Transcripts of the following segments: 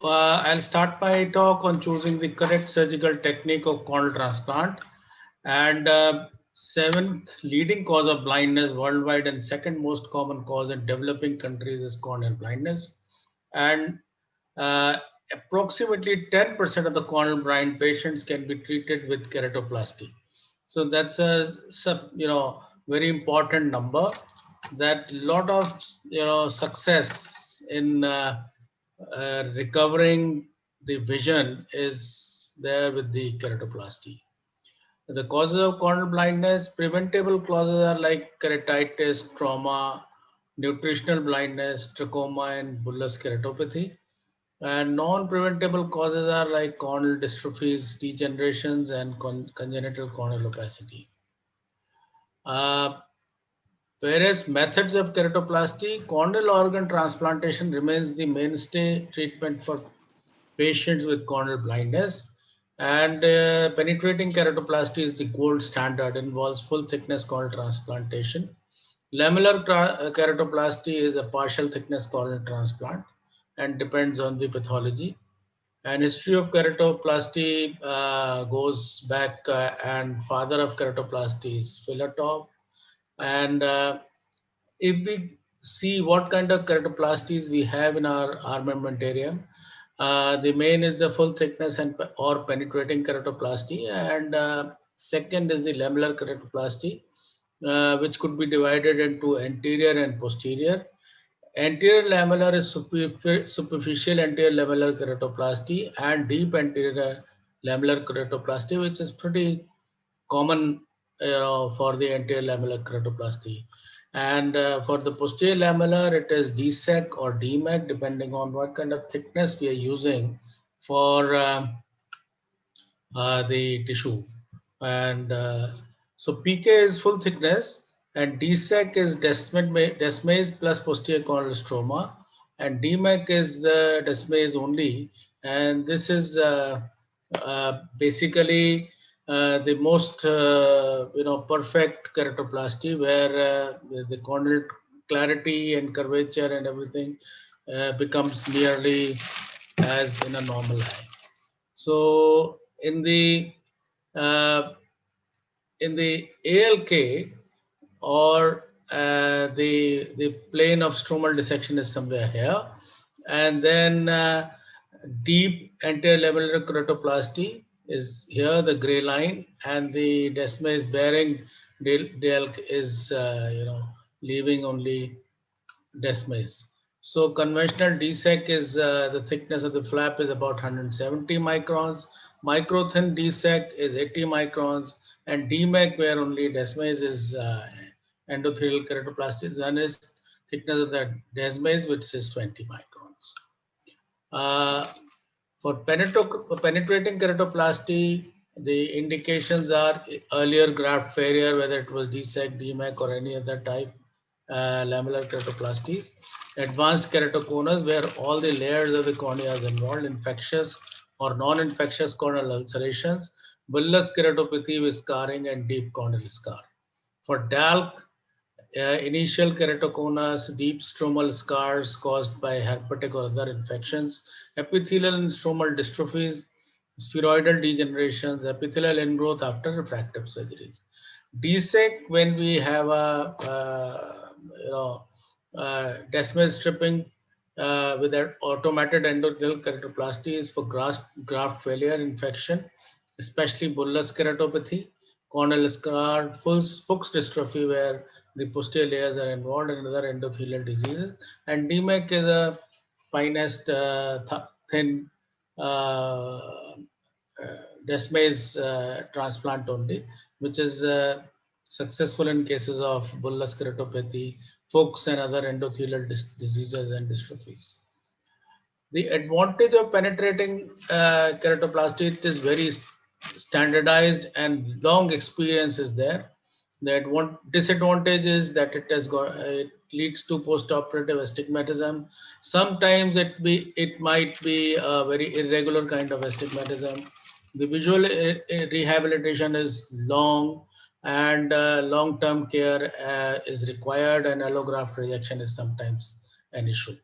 I'll start my talk on choosing the correct surgical technique of corneal transplant. And seventh leading cause of blindness worldwide and second most common cause in developing countries is corneal blindness. And uh, approximately 10% of the corneal blind patients can be treated with keratoplasty. So that's a very important number. That lot of success in recovering the vision is there with the keratoplasty. The causes of corneal blindness, preventable causes are like keratitis, trauma, nutritional blindness, trachoma, and bullous keratopathy. And non-preventable causes are like corneal dystrophies, degenerations, and congenital corneal opacity. Uh, Various methods of keratoplasty, corneal organ transplantation remains the mainstay treatment for patients with corneal blindness. And penetrating keratoplasty is the gold standard, involves full thickness corneal transplantation. Lamellar keratoplasty is a partial thickness corneal transplant and depends on the pathology. And history of keratoplasty goes back, and father of keratoplasty is Filatov. And if we see what kind of keratoplasties we have in our armamentarium, the main is the full thickness and or penetrating keratoplasty, and second is the lamellar keratoplasty, which could be divided into anterior and posterior. Anterior lamellar is superficial anterior lamellar keratoplasty and deep anterior lamellar keratoplasty, which is pretty common for the anterior lamellar keratoplasty. And for the posterior lamellar, it is DSEC or DMAC, depending on what kind of thickness we are using for the tissue. And so PK is full thickness, and DSEC is desmase plus posterior corneal stroma, and DMAC is the desmase only. And this is basically the most perfect keratoplasty, where the corneal clarity and curvature and everything becomes nearly as in a normal eye. So uh, in the ALK, or the plane of stromal dissection is somewhere here, and then deep anterior lamellar keratoplasty is here, the gray line, and the desmase bearing DLK is leaving only desmase. So conventional DSEC is the thickness of the flap is about 170 microns. Micro thin DSEC is 80 microns, and DMAC, where only desmase is endothelial keratoplasty, is done, is thickness of the desmase, which is 20 microns. For penetrating keratoplasty, the indications are earlier graft failure, whether it was DSEC, DMAC, or any other type, lamellar keratoplasties. Advanced keratoconus, where all the layers of the cornea is involved, infectious or non-infectious corneal ulcerations, bullous keratopathy with scarring and deep corneal scar. For DALK, initial keratoconus, deep stromal scars caused by herpetic or other infections, epithelial and stromal dystrophies, spheroidal degenerations, epithelial ingrowth after refractive surgeries. DSEC, when we have a desmase stripping with that automated endothelial keratoplasty, is for graft failure infection, especially bullous keratopathy, corneal scar, Fuchs dystrophy, where the posterior layers are involved, and other endothelial diseases. And DMAC is a finest thin desmase transplant only, which is successful in cases of bullous keratopathy, Fuchs, and other endothelial diseases and dystrophies. The advantage of penetrating keratoplasty, it is very standardized and long experience is there. The disadvantage is that it leads to post-operative astigmatism. Sometimes it might be a very irregular kind of astigmatism. The visual rehabilitation is long, and long-term care is required, and allograft rejection is sometimes an issue.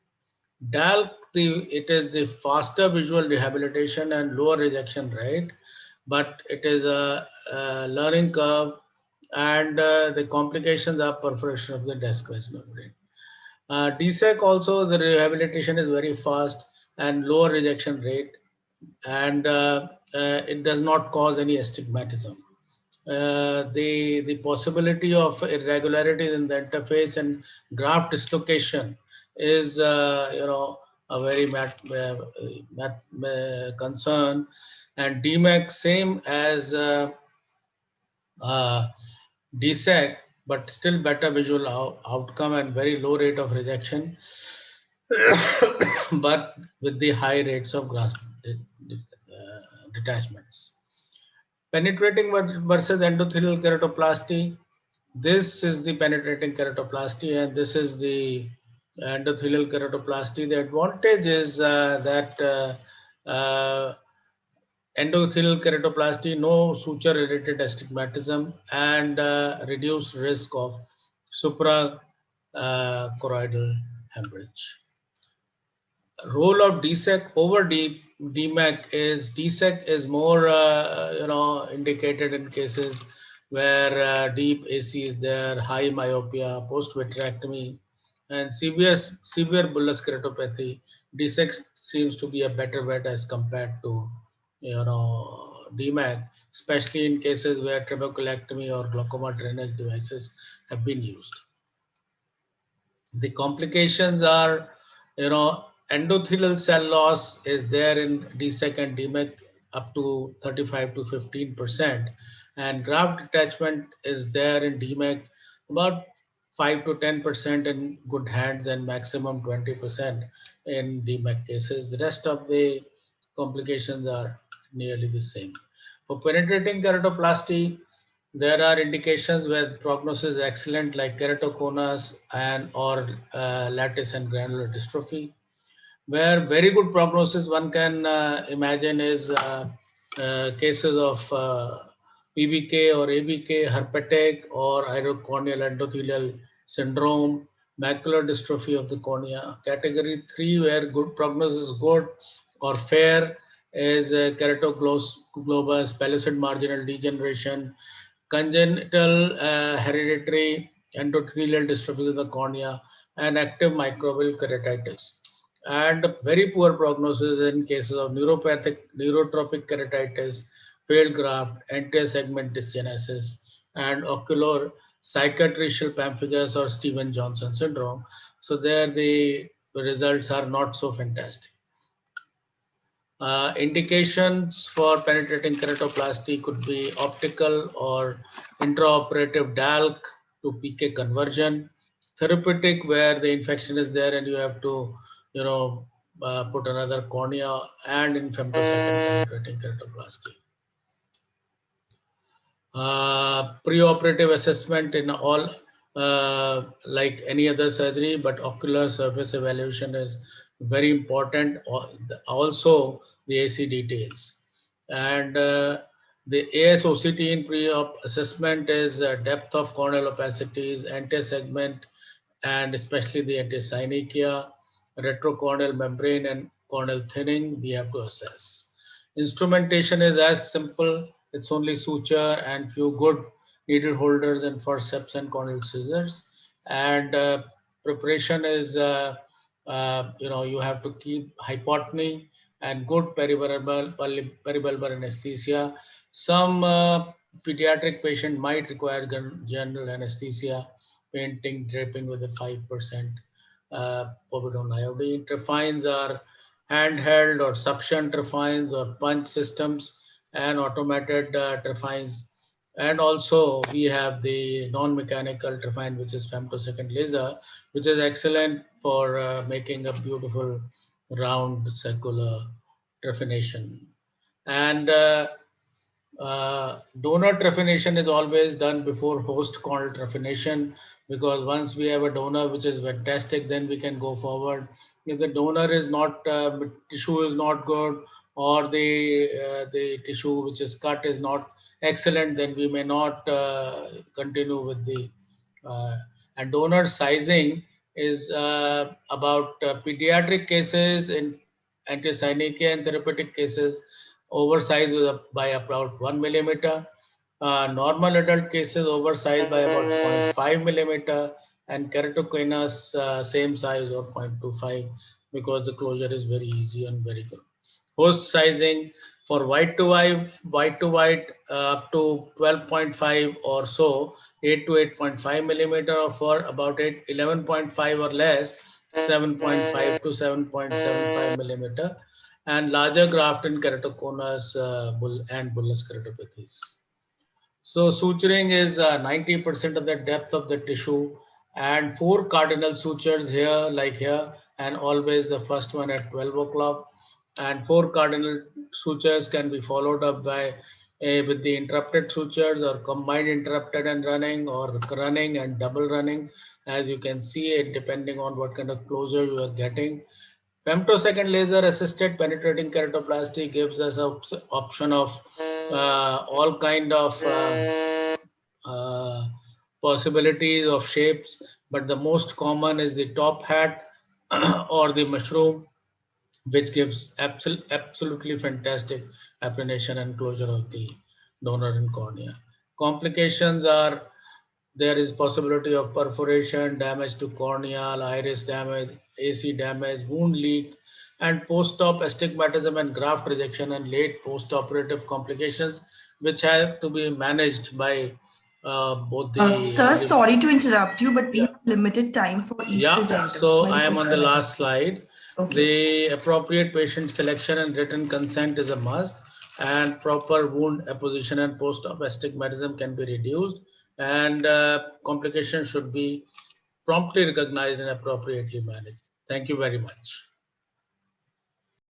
DALK it is the faster visual rehabilitation and lower rejection rate, but it is a learning curve, and the complications are perforation of the disc membrane. DSEC also, the rehabilitation is very fast and lower rejection rate, and it does not cause any astigmatism. The possibility of irregularities in the interface and graft dislocation is a very concern, and DMAC same as uh, DSEC, but still better visual outcome and very low rate of rejection, but with the high rates of graft detachments. Penetrating versus endothelial keratoplasty. This is the penetrating keratoplasty, and this is the endothelial keratoplasty. The advantage is that endothelial keratoplasty, no suture-related astigmatism, and reduced risk of suprachoroidal hemorrhage. Role of DSEC over DMAC is DSEC is more indicated in cases where deep AC is there, high myopia, post vitrectomy, and severe bullous keratopathy. DSEC seems to be a better bet as compared to DMAC, especially in cases where trabeculectomy or glaucoma drainage devices have been used. The complications are, endothelial cell loss is there in DSEC and DMAC up to 35 to 15%, and graft detachment is there in DMAC about 5 to 10% in good hands and maximum 20% in DMAC cases. The rest of the complications are nearly the same. For penetrating keratoplasty, there are indications where prognosis is excellent, like keratoconus and or lattice and granular dystrophy. Where very good prognosis one can imagine is cases of PBK or ABK, herpetic or iridocorneal endothelial syndrome, macular dystrophy of the cornea. Category 3, where good prognosis is good or fair, is keratoglobus, pellucid marginal degeneration, congenital hereditary endothelial dystrophies of the cornea, and active microbial keratitis. And very poor prognosis in cases of neurotropic keratitis, failed graft, anterior segment dysgenesis, and ocular cicatricial pemphigus or Stevens-Johnson syndrome. So there the results are not so fantastic. Indications for penetrating keratoplasty could be optical or intraoperative DALC to PK conversion, therapeutic where the infection is there and you have to, put another cornea, and in femtosecond penetrating keratoplasty. Preoperative assessment in all, like any other surgery, but ocular surface evaluation is very important. Also, the AC details. And the ASOCT in pre-op assessment is depth of corneal opacities, anti-segment, and especially the anti-synechiae, retrocorneal membrane, and corneal thinning we have to assess. Instrumentation is as simple. It's only suture and few good needle holders and forceps and corneal scissors. And preparation is, you have to keep hypotony and good peribulbar anesthesia. Some pediatric patient might require general anesthesia, painting, draping with a 5% povidone iodine. Trephines are handheld or suction trephines or punch systems and automated trephines. And also we have the non-mechanical trephine, which is femtosecond laser, which is excellent for making a beautiful round circular trephination. And donor trephination is always done before host corneal trephination, because once we have a donor which is fantastic, then we can go forward. If the donor is not, tissue is not good, or the tissue which is cut is not excellent, then we may not continue with the and donor sizing is about pediatric cases in anti-Synechiae and therapeutic cases, oversized by about 1 millimeter. Normal adult cases oversized by about 0.5 millimeter, and keratoconus same size or 0.25, because the closure is very easy and very good. Host sizing for white to white up to 12.5 or so, 8 to 8.5 millimeter, or for about 11.5 or less, 7.5 to 7.75 millimeter, and larger graft in keratoconus and bullous keratopathies. So suturing is 90% of the depth of the tissue, and 4 cardinal sutures here, like here, and always the first one at 12 o'clock. And 4 cardinal sutures can be followed up by with the interrupted sutures, or combined interrupted and running, or running and double running, as you can see it, depending on what kind of closure you are getting. Femtosecond laser assisted penetrating keratoplasty gives us an option of all kind of possibilities of shapes, but the most common is the top hat or the mushroom, which gives absolutely fantastic applanation and closure of the donor and cornea. Complications are, there is possibility of perforation, damage to corneal, iris damage, AC damage, wound leak, and post-op astigmatism and graft rejection, and late post-operative complications, which have to be managed by both Sir, sorry to interrupt you, but we yeah. have limited time for each Yeah, presenter. so Very I am on the post-traumatic. last slide. Okay. The appropriate patient selection and written consent is a must, and proper wound apposition and post-op astigmatism can be reduced, and complications should be promptly recognized and appropriately managed. Thank you very much.